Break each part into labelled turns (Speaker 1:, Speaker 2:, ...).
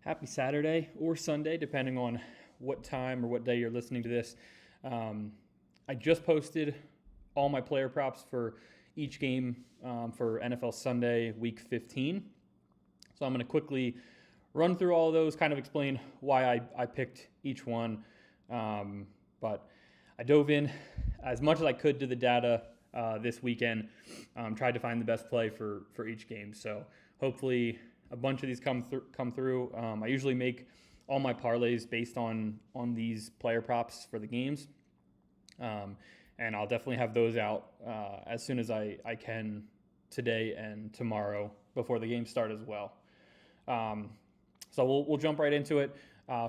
Speaker 1: Happy Saturday or Sunday, depending on what time or what day you're listening to this. I just posted all my player props for each game for NFL Sunday, Week 15. So I'm going to quickly run through all of those, kind of explain why I picked each one. But I dove in as much as I could to the data this weekend, tried to find the best play for each game. So hopefully a bunch of these come through. I usually make all my parlays based on these player props for the games. And I'll definitely have those out as soon as I can today and tomorrow before the games start as well. So we'll jump right into it.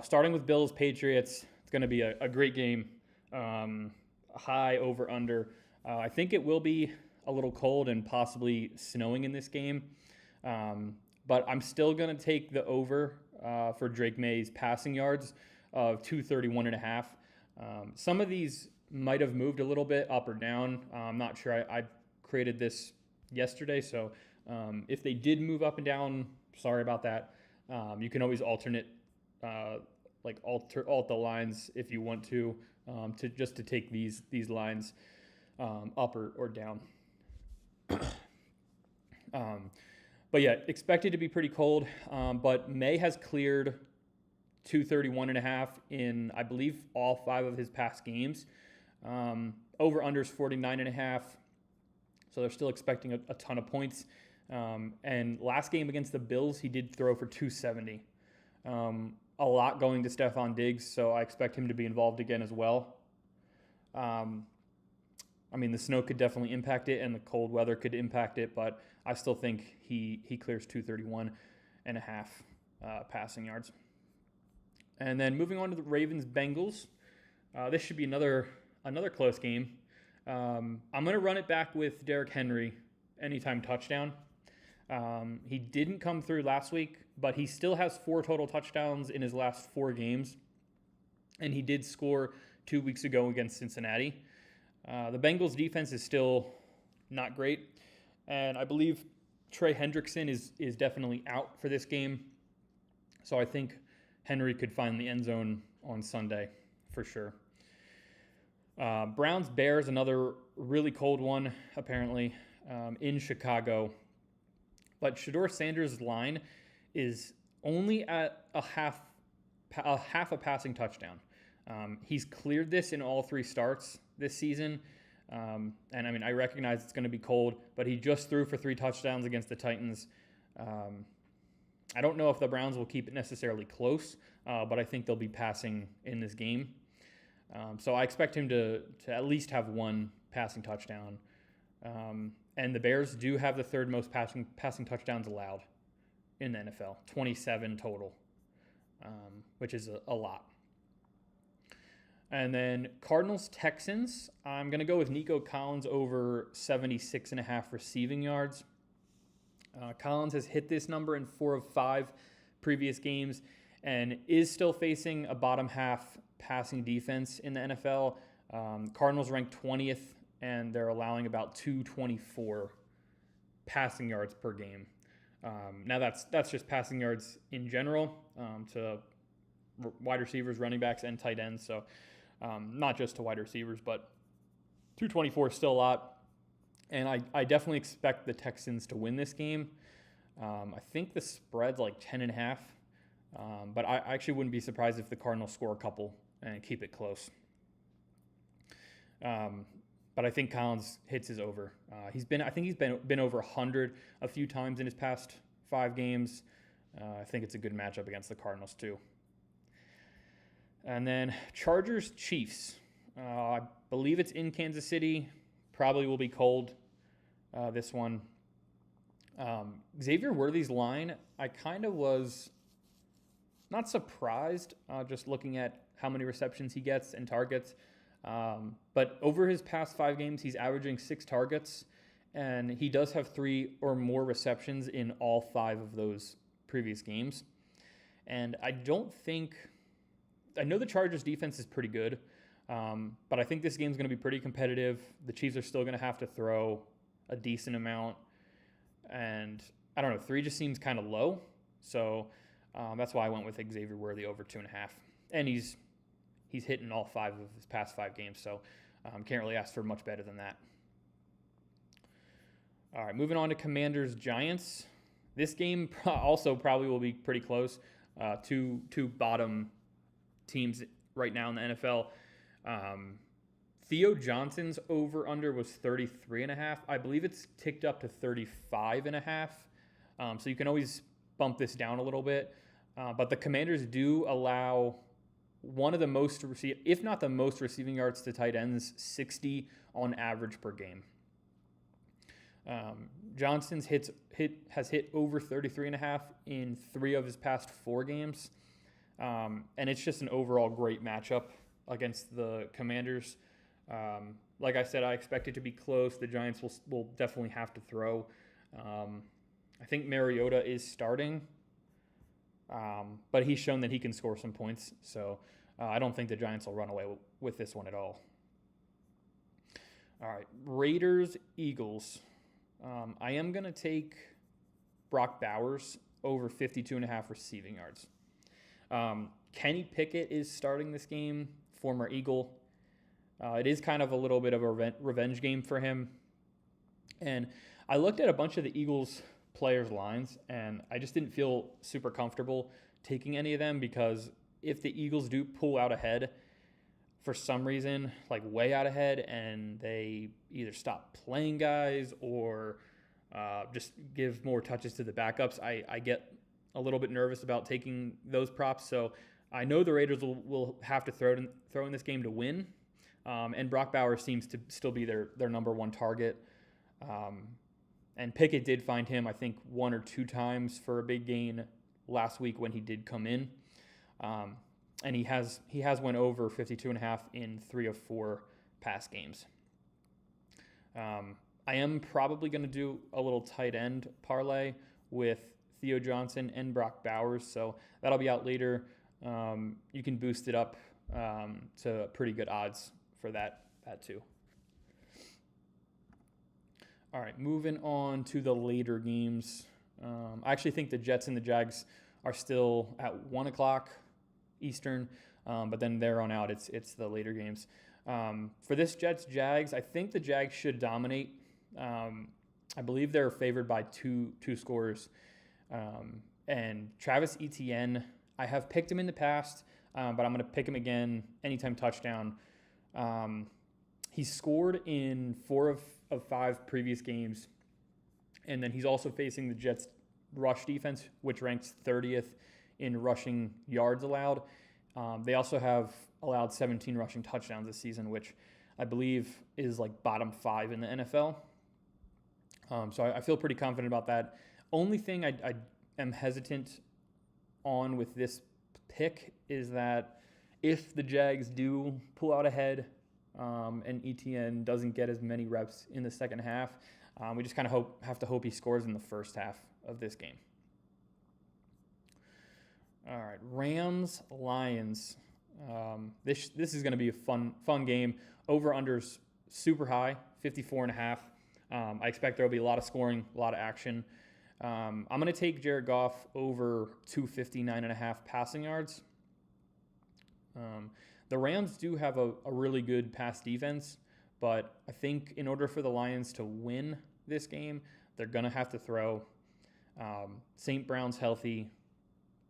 Speaker 1: Starting with Bills Patriots, it's going to be a great game. High over under. I think it will be a little cold and possibly snowing in this game. But I'm still going to take the over for Drake May's passing yards of 231.5. Some of these might have moved a little bit up or down. I'm not sure. I created this yesterday, so if they did move up and down, sorry about that. You can always alternate, alt the lines if you want to take these lines up or down. But yeah, expected to be pretty cold. But May has cleared 231.5 in, I believe, all 5 of his past games. Over unders 49.5. So they're still expecting a ton of points. And last game against the Bills, he did throw for 270. A lot going to Stephon Diggs, so I expect him to be involved again as well. The snow could definitely impact it, and the cold weather could impact it, but I still think he clears 231.5 passing yards. And then moving on to the Ravens-Bengals, this should be another close game. I'm going to run it back with Derrick Henry anytime touchdown. He didn't come through last week, but he still has 4 total touchdowns in his last 4 games, and he did score 2 weeks ago against Cincinnati. The Bengals defense is still not great, and I believe Trey Hendrickson is definitely out for this game. So I think Henry could find the end zone on Sunday for sure. Browns-Bears, another really cold one, apparently, in Chicago. But Shedeur Sanders' line is only at a half a passing touchdown. He's cleared this in all 3 starts this season. I recognize it's going to be cold, but he just threw for 3 touchdowns against the Titans. I don't know if the Browns will keep it necessarily close, but I think they'll be passing in this game. So I expect him to at least have 1 passing touchdown. And the Bears do have the 3rd most passing touchdowns allowed in the NFL, 27 total, which is a lot. And then Cardinals-Texans, I'm going to go with Nico Collins over 76.5 receiving yards. Collins has hit this number in 4 of 5 previous games and is still facing a bottom half passing defense in the NFL. Cardinals rank 20th, and they're allowing about 224 passing yards per game. Now that's just passing yards in general to wide receivers, running backs, and tight ends. So not just to wide receivers, but 224 is still a lot. And I definitely expect the Texans to win this game. I think the spread's like 10.5. But I actually wouldn't be surprised if the Cardinals score a couple and keep it close. But I think Collins hits his over. He's been over 100 a few times in his past 5 games. I think it's a good matchup against the Cardinals too. And then Chargers-Chiefs. I believe it's in Kansas City. Probably will be cold, this one. Xavier Worthy's line, I kind of was not surprised just looking at how many receptions he gets and targets. But over his past 5 games, he's averaging 6 targets, and he does have 3 or more receptions in all 5 of those previous games. And I know the Chargers defense is pretty good, but I think this game's going to be pretty competitive. The Chiefs are still going to have to throw a decent amount, and I don't know, 3 just seems kind of low. So That's why I went with Xavier Worthy over 2.5. And he's hitting all 5 of his past 5 games, so can't really ask for much better than that. All right, moving on to Commanders-Giants. This game also probably will be pretty close. Two bottom teams right now in the NFL. Theo Johnson's over-under was 33.5. I believe it's ticked up to 35.5. So you can always bump this down a little bit. But the Commanders do allow one of the most, if not the most receiving yards to tight ends, 60 on average per game. Johnson's has hit over 33.5 in 3 of his past 4 games. And it's just an overall great matchup against the Commanders. Like I said, I expect it to be close. The Giants will definitely have to throw. I think Mariota is starting, but he's shown that he can score some points. So I don't think the Giants will run away with this one at all. All right, Raiders-Eagles. I am going to take Brock Bowers over 52.5 receiving yards. Kenny Pickett is starting this game, former Eagle. It is kind of a little bit of a revenge game for him. And I looked at a bunch of the Eagles players' lines, and I just didn't feel super comfortable taking any of them because if the Eagles do pull out ahead for some reason, like way out ahead, and they either stop playing guys or just give more touches to the backups, I get a little bit nervous about taking those props. So I know the Raiders will have to throw in this game to win. And Brock Bowers seems to still be their number one target. And Pickett did find him, I think, 1 or 2 times for a big gain last week when he did come in. And he has went over 52.5 in 3 of 4 past games. I am probably going to do a little tight end parlay with Theo Johnson and Brock Bowers, so that'll be out later. You can boost it up to pretty good odds for that too. All right, moving on to the later games. I actually think the Jets and the Jags are still at 1 o'clock Eastern, but then there on out, it's the later games. For this Jets-Jags, I think the Jags should dominate. I believe they're favored by two scores. And Travis Etienne, I have picked him in the past, but I'm going to pick him again anytime touchdown. He's scored in 4 of 5 previous games, and then he's also facing the Jets' rush defense, which ranks 30th in rushing yards allowed. They also have allowed 17 rushing touchdowns this season, which I believe is like bottom 5 in the NFL. So I feel pretty confident about that. Only thing I am hesitant on with this pick is that if the Jags do pull out ahead and ETN doesn't get as many reps in the second half, we just kind of have to hope he scores in the first half of this game. All right, Rams-Lions. This is going to be a fun game. Over-under's super high, 54.5. I expect there will be a lot of scoring, a lot of action. I'm going to take Jared Goff over 259.5 passing yards. The Rams do have a really good pass defense, but I think in order for the Lions to win this game, they're going to have to throw. St. Brown's healthy.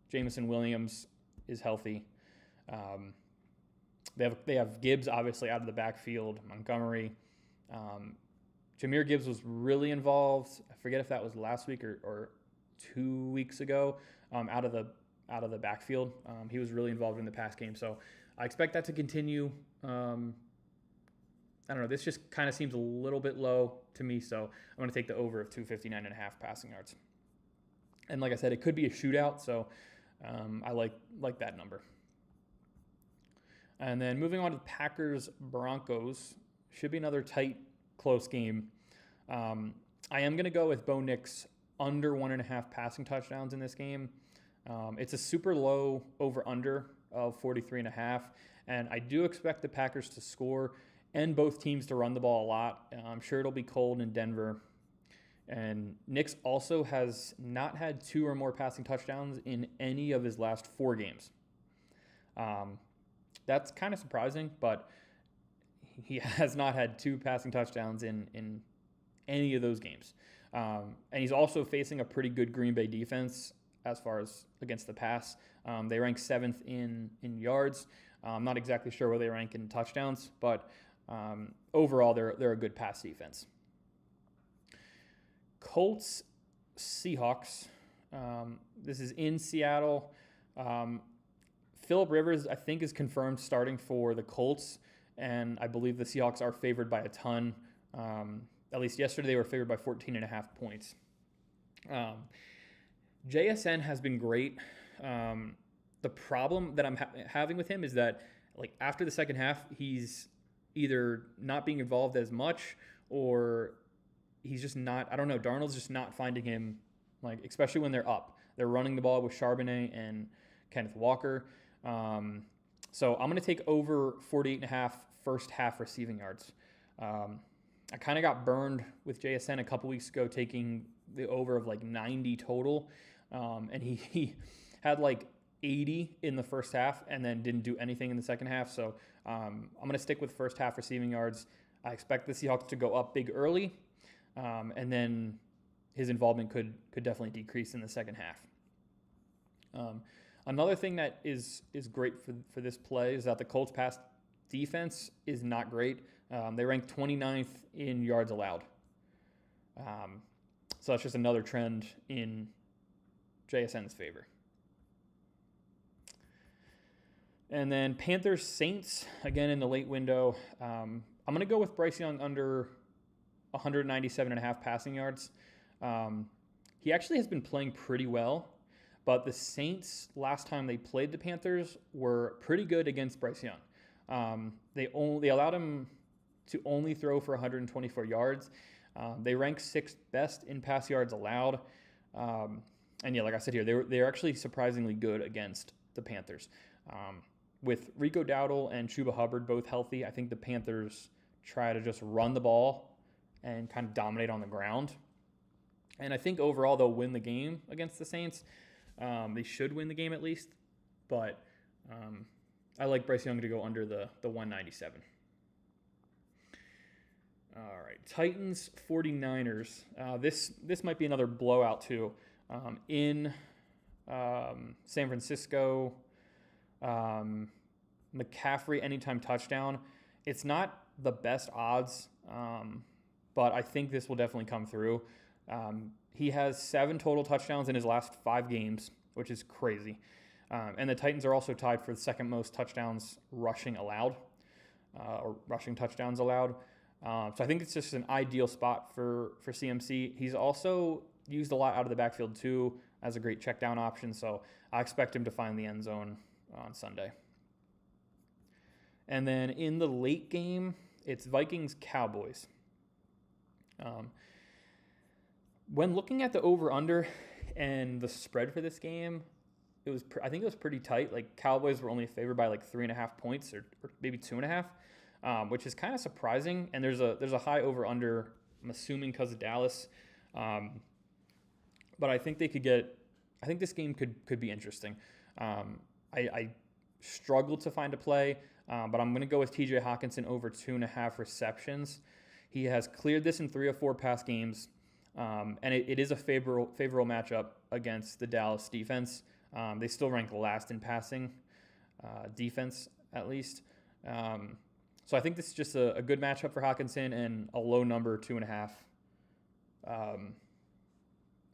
Speaker 1: Jameson Williams is healthy. They have Gibbs obviously out of the backfield. Montgomery. Jahmyr Gibbs was really involved. I forget if that was last week or 2 weeks ago. Out of the backfield, he was really involved in the pass game. So I expect that to continue. I don't know. This just kind of seems a little bit low to me. So I'm going to take the over of 259.5 passing yards. And like I said, it could be a shootout. So I like that number. And then moving on to Packers-Broncos. Should be another tight, close game. I am going to go with Bo Nix under 1.5 passing touchdowns in this game. It's a super low over-under of 43.5, and I do expect the Packers to score and both teams to run the ball a lot. I'm sure it'll be cold in Denver, And Nix also has not had 2 or more passing touchdowns in any of his last 4 games. That's kind of surprising, but he has not had 2 passing touchdowns in any of those games. And he's also facing a pretty good Green Bay defense as far as against the pass. They rank 7th in yards. I'm not exactly sure where they rank in touchdowns, but overall they're a good pass defense. Colts, Seahawks. This is in Seattle. Phillip Rivers, I think, is confirmed starting for the Colts, and I believe the Seahawks are favored by a ton. At least yesterday they were favored by 14.5 points. JSN has been great. The problem that I'm having with him is that, like, after the second half, he's either not being involved as much or he's just not. I don't know. Darnold's just not finding him, like, especially when they're up. They're running the ball with Charbonnet and Kenneth Walker. So I'm going to take over 48.5 first half receiving yards. I kind of got burned with JSN a couple weeks ago, taking the over of like 90 total. And he had like 80 in the first half and then didn't do anything in the second half. So I'm going to stick with first half receiving yards. I expect the Seahawks to go up big early, and then his involvement could definitely decrease in the second half. Another thing that is great for this play is that the Colts pass defense is not great. They rank 29th in yards allowed. So that's just another trend in JSN's favor. And then Panthers Saints, again in the late window. I'm going to go with Bryce Young under 197.5 passing yards. He actually has been playing pretty well, but the Saints, last time they played the Panthers, were pretty good against Bryce Young. They allowed him to only throw for 124 yards. They rank 6th best in pass yards allowed. And yeah, like I said here, they're actually surprisingly good against the Panthers. With Rico Dowdle and Chuba Hubbard both healthy, I think the Panthers try to just run the ball and kind of dominate on the ground. And I think overall they'll win the game against the Saints. They should win the game at least. But I like Bryce Young to go under the 197. All right, Titans, 49ers. This might be another blowout too. In San Francisco, McCaffrey anytime touchdown. It's not the best odds, but I think this will definitely come through. He has 7 total touchdowns in his last 5 games, which is crazy. And the Titans are also tied for the second most touchdowns rushing allowed, or rushing touchdowns allowed. So I think it's just an ideal spot for CMC. He's also used a lot out of the backfield too as a great check down option. So I expect him to find the end zone on Sunday. And then in the late game, it's Vikings-Cowboys. When looking at the over-under and the spread for this game, I think it was pretty tight. Like, Cowboys were only favored by like 3.5 points or maybe 2.5, which is kind of surprising. And there's a high over-under, I'm assuming because of Dallas. But I think this game could be interesting. I struggled to find a play, but I'm going to go with TJ Hawkinson over 2.5 receptions. He has cleared this in 3 or 4 past games, and it is a favorable matchup against the Dallas defense. They still rank last in passing defense, at least. So I think this is just a good matchup for Hawkinson and a low number, 2.5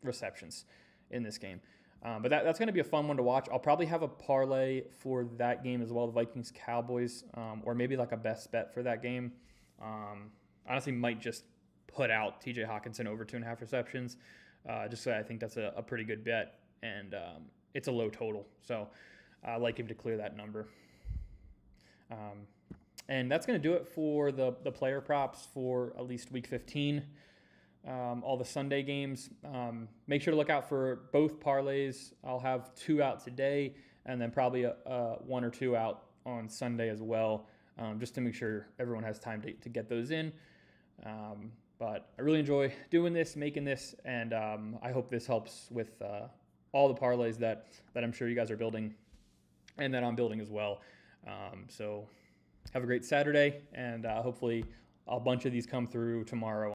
Speaker 1: receptions in this game. But that's going to be a fun one to watch. I'll probably have a parlay for that game as well, the Vikings-Cowboys, or maybe like a best bet for that game. Honestly, might just put out TJ Hawkinson over 2.5 receptions, just so I think that's a pretty good bet, and it's a low total. So I like him to clear that number. And that's going to do it for the player props for at least Week 15. All the Sunday games. Make sure to look out for both parlays. I'll have 2 out today, and then probably 1 or 2 out on Sunday as well, just to make sure everyone has time to get those in. But I really enjoy doing this, making this, and I hope this helps with all the parlays that I'm sure you guys are building and that I'm building as well. So have a great Saturday, and hopefully a bunch of these come through tomorrow